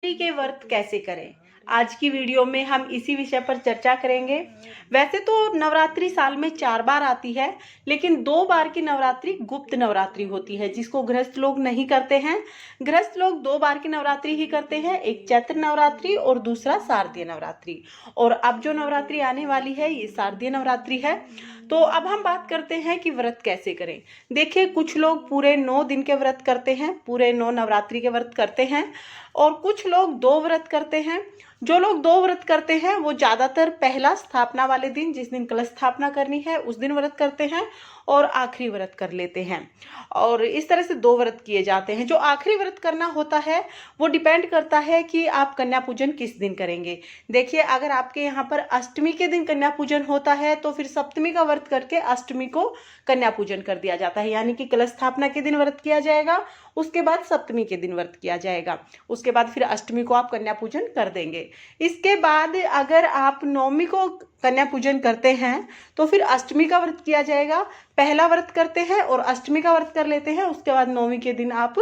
नवरात्रि के व्रत कैसे करें? आज की वीडियो में हम इसी विषय पर चर्चा करेंगे। वैसे तो नवरात्रि साल में 4 बार आती है, लेकिन 2 बार की नवरात्रि गुप्त नवरात्रि होती है, जिसको गृहस्थ लोग नहीं करते हैं। गृहस्थ लोग 2 बार की नवरात्रि ही करते हैं, एक चैत्र नवरात्रि और दूसरा शारदीय नवरात्रि। और अब जो नवरात्रि आने वाली है, ये शारदीय नवरात्रि है। तो अब हम बात करते हैं कि व्रत कैसे करें। देखिए, कुछ लोग पूरे 9 दिन के व्रत करते हैं, पूरे 9 नवरात्रि के व्रत करते हैं, और कुछ लोग 2 व्रत करते हैं। जो लोग 2 व्रत करते हैं वो ज़्यादातर पहला स्थापना वाले दिन, जिस दिन कलश स्थापना करनी है, उस दिन व्रत करते हैं और आखिरी व्रत कर लेते हैं। और इस तरह से 2 व्रत किए जाते हैं। जो आखिरी व्रत करना होता है वो डिपेंड करता है कि आप कन्या पूजन किस दिन करेंगे। देखिए, अगर आपके यहाँ पर अष्टमी के दिन कन्या पूजन होता है तो फिर सप्तमी का व्रत करके अष्टमी को कन्या पूजन कर दिया जाता है, यानी कि कलश स्थापना के दिन व्रत किया जाएगा, उसके बाद सप्तमी के दिन व्रत किया जाएगा, उसके बाद फिर अष्टमी को आप कन्या पूजन कर देंगे। इसके बाद अगर आप नवमी को कन्या पूजन करते हैं तो फिर अष्टमी का व्रत किया जाएगा। पहला व्रत करते हैं और अष्टमी का व्रत कर लेते हैं, उसके बाद नवमी के दिन आप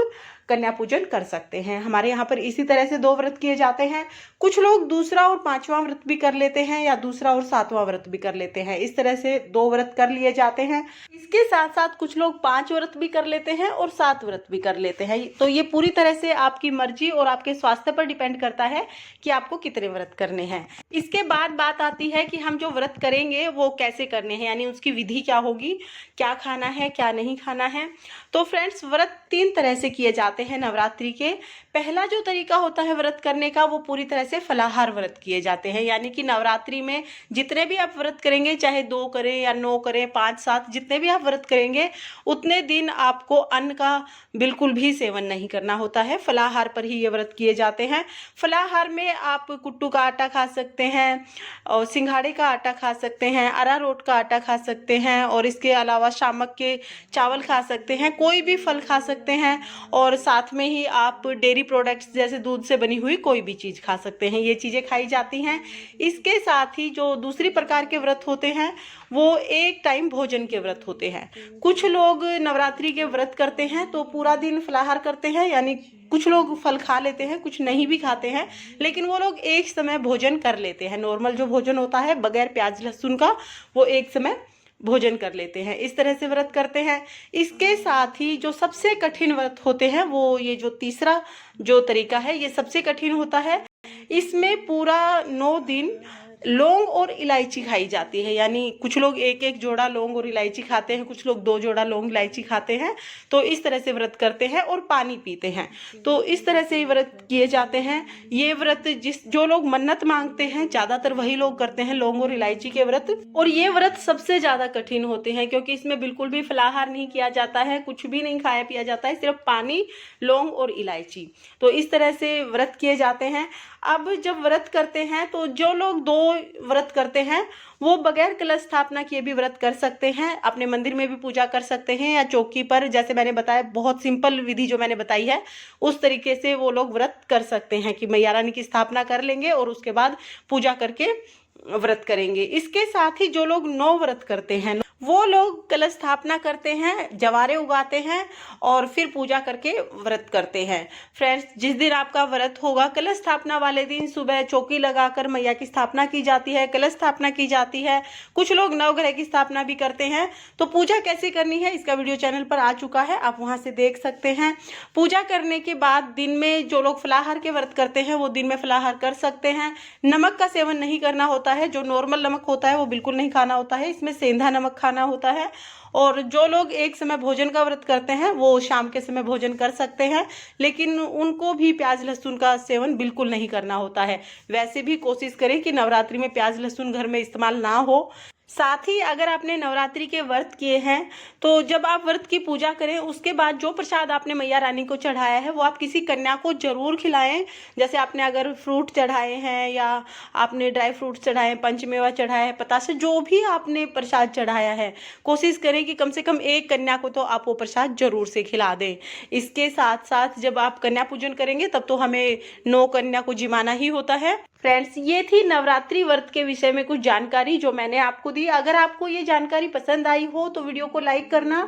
कन्या पूजन कर सकते हैं। हमारे यहाँ पर इसी तरह से 2 व्रत किए जाते हैं। कुछ लोग दूसरा और 5वां व्रत भी कर लेते हैं, या दूसरा और 7वां व्रत भी कर लेते हैं। इस तरह से 2 व्रत कर लिए जाते हैं। इसके साथ साथ कुछ लोग 5 व्रत भी कर लेते हैं और 7 व्रत भी कर लेते हैं। तो ये पूरी तरह से आपकी मर्जी और आपके स्वास्थ्य पर डिपेंड करता है कि आपको कितने व्रत करने हैं। इसके बाद बात आती है कि हम जो व्रत करेंगे वो कैसे करने हैं, यानी उसकी विधि क्या होगी, क्या खाना है, क्या नहीं खाना है। तो फ्रेंड्स, व्रत 3 तरह से किए जाते हैं नवरात्रि के। पहला जो तरीका होता है व्रत करने का, वो पूरी तरह से फलाहार व्रत किए जाते हैं, यानी कि नवरात्रि में जितने भी आप व्रत करेंगे, चाहे 2 करें या 9 करें, 5, 7, जितने भी आप व्रत करेंगे, उतने दिन आपको अन्न का बिल्कुल भी सेवन नहीं करना होता है। फलाहार पर ही ये व्रत किए जाते हैं। फलाहार में आप कुट्टू का आटा खा सकते हैं, और सिंघाड़े का आटा खा सकते हैं, अरारोट का आटा खा सकते हैं, और इसके अलावा शामक के चावल खा सकते हैं, कोई भी फल खा सकते हैं, और साथ में ही आप डेयरी प्रोडक्ट्स जैसे दूध से बनी हुई कोई भी चीज़ खा सकते हैं। ये चीज़ें खाई जाती हैं। इसके साथ ही जो दूसरी प्रकार के व्रत होते हैं वो एक टाइम भोजन के व्रत होते हैं। कुछ लोग नवरात्रि के व्रत करते हैं तो पूरा दिन फलाहार करते हैं, यानी कुछ लोग फल खा लेते हैं, कुछ नहीं भी खाते हैं, लेकिन वो लोग एक समय भोजन कर लेते हैं। नॉर्मल जो भोजन होता है बगैर प्याज लहसुन का, वो एक समय भोजन कर लेते हैं। इस तरह से व्रत करते हैं। इसके साथ ही जो सबसे कठिन व्रत होते हैं, वो ये जो तीसरा जो तरीका है, ये सबसे कठिन होता है। इसमें पूरा 9 दिन लौंग और इलायची खाई जाती है, यानी कुछ लोग 1-1 जोड़ा लौंग और इलायची खाते हैं, कुछ लोग 2 जोड़ा लौंग इलायची खाते हैं। तो इस तरह से व्रत करते हैं और पानी पीते हैं। तो इस तरह से व्रत किए जाते हैं। ये व्रत जो लोग मन्नत मांगते हैं, ज़्यादातर वही लोग करते हैं, लौंग और इलायची के व्रत। और ये व्रत सबसे ज़्यादा कठिन होते हैं, क्योंकि इसमें बिल्कुल भी फलाहार नहीं किया जाता है, कुछ भी नहीं खाया पिया जाता है, सिर्फ पानी, लौंग और इलायची। तो इस तरह से व्रत किए जाते हैं। अब जब व्रत करते हैं तो जो लोग 2 व्रत करते हैं वो बगैर कलश स्थापना किए भी व्रत कर सकते हैं, अपने मंदिर में भी पूजा कर सकते हैं, या चौकी पर, जैसे मैंने बताया, बहुत सिंपल विधि जो मैंने बताई है उस तरीके से वो लोग व्रत कर सकते हैं कि मैया रानी की स्थापना कर लेंगे और उसके बाद पूजा करके व्रत करेंगे। इसके साथ ही जो लोग 9 व्रत करते हैं वो लोग कलश स्थापना करते हैं, जवारे उगाते हैं और फिर पूजा करके व्रत करते हैं। फ्रेंड्स, जिस दिन आपका व्रत होगा, कलश स्थापना वाले दिन सुबह चौकी लगाकर मैया की स्थापना की जाती है, कलश स्थापना की जाती है। कुछ लोग नवग्रह की स्थापना भी करते हैं। तो पूजा कैसे करनी है, इसका वीडियो चैनल पर आ चुका है, आप वहां से देख सकते हैं। पूजा करने के बाद दिन में जो लोग फलाहार के व्रत करते हैं वो दिन में फलाहार कर सकते हैं। नमक का सेवन नहीं करना होता है, जो नॉर्मल नमक होता है वो बिल्कुल नहीं खाना होता है, इसमें सेंधा नमक खाना होता है। और जो लोग एक समय भोजन का व्रत करते हैं वो शाम के समय भोजन कर सकते हैं, लेकिन उनको भी प्याज लहसुन का सेवन बिल्कुल नहीं करना होता है। वैसे भी कोशिश करें कि नवरात्रि में प्याज लहसुन घर में इस्तेमाल ना हो। साथ ही अगर आपने नवरात्रि के व्रत किए हैं तो जब आप व्रत की पूजा करें उसके बाद जो प्रसाद आपने मैया रानी को चढ़ाया है वो आप किसी कन्या को जरूर खिलाएं। जैसे आपने अगर फ्रूट चढ़ाए हैं, या आपने ड्राई फ्रूट्स चढ़ाए हैं, पंचमेवा चढ़ाया है, पतासे, जो भी आपने प्रसाद चढ़ाया है, कोशिश करें कि कम से कम एक कन्या को तो आप वो प्रसाद जरूर से खिला दें। इसके साथ साथ जब आप कन्या पूजन करेंगे तब तो हमें 9 कन्या को जिमाना ही होता है। फ्रेंड्स, ये थी नवरात्रि व्रत के विषय में कुछ जानकारी जो मैंने आपको दी। अगर आपको ये जानकारी पसंद आई हो तो वीडियो को लाइक करना